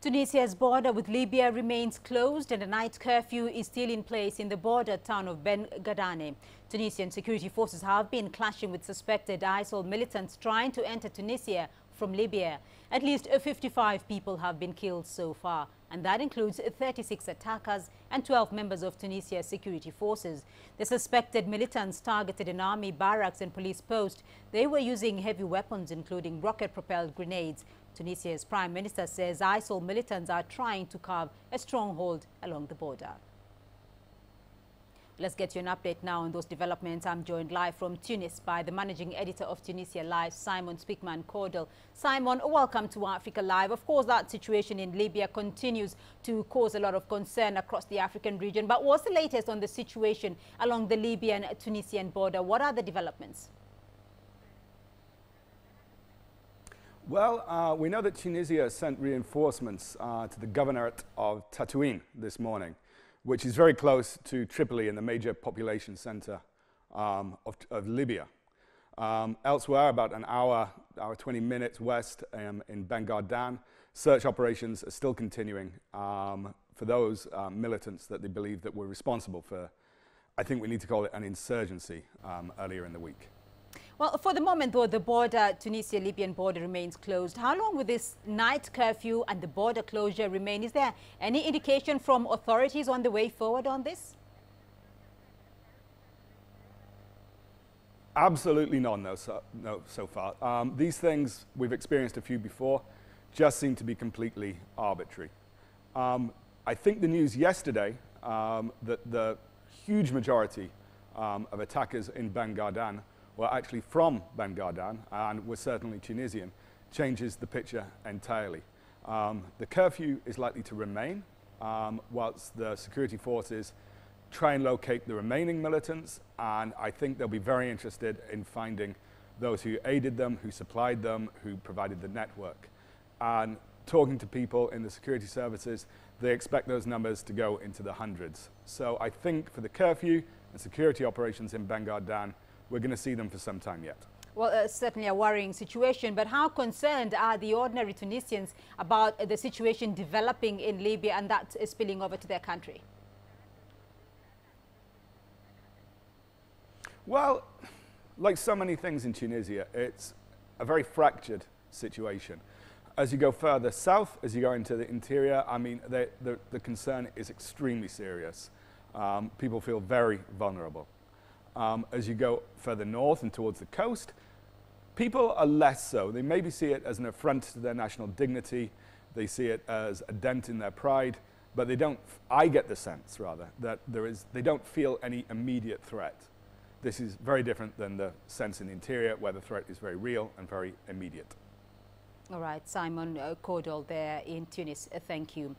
Tunisia's border with Libya remains closed and a night curfew is still in place in the border town of Ben Gardane. Tunisian security forces have been clashing with suspected ISIL militants trying to enter Tunisia from Libya. At least 55 people have been killed so far, and that includes 36 attackers and 12 members of Tunisia's security forces. The suspected militants targeted an army barracks and police post. They were using heavy weapons, including rocket-propelled grenades. Tunisia's prime minister says ISIL militants are trying to carve a stronghold along the border. Let's get you an update now on those developments. I'm joined live from Tunis by the managing editor of Tunisia Live, Simon Speakman-Cordell. Simon, welcome to Africa Live. Of course, that situation in Libya continues to cause a lot of concern across the African region. But what's the latest on the situation along the Libyan-Tunisian border? What are the developments? Well, we know that Tunisia sent reinforcements to the governorate of Tatouine this morning, which is very close to Tripoli and the major population center of Libya. Elsewhere, about an hour 20 minutes west in Ben Gardane, search operations are still continuing for those militants that they believe that were responsible for, I think we need to call it an insurgency earlier in the week. Well, for the moment, though, the Tunisia-Libyan border remains closed. How long will this night curfew and the border closure remain? Is there any indication from authorities on the way forward on this? Absolutely none, no, so far. These things, we've experienced a few before, just seem to be completely arbitrary. I think the news yesterday that the huge majority of attackers in Ben Gardane were actually from Ben Gardane and were certainly Tunisian, changes the picture entirely. The curfew is likely to remain whilst the security forces try and locate the remaining militants, and I think they'll be very interested in finding those who aided them, who supplied them, who provided the network. And talking to people in the security services, they expect those numbers to go into the hundreds. So I think for the curfew and security operations in Ben Gardane, we're going to see them for some time yet. Well, certainly a worrying situation, but how concerned are the ordinary Tunisians about the situation developing in Libya and that spilling over to their country? Well, like so many things in Tunisia, it's a very fractured situation. As you go further south, as you go into the interior, I mean, the concern is extremely serious. People feel very vulnerable. As you go further north and towards the coast, people are less so. They maybe see it as an affront to their national dignity. They see it as a dent in their pride, but they don't, I get the sense rather, that they don't feel any immediate threat. This is very different than the sense in the interior where the threat is very real and very immediate. All right, Simon Cordell there in Tunis. Thank you.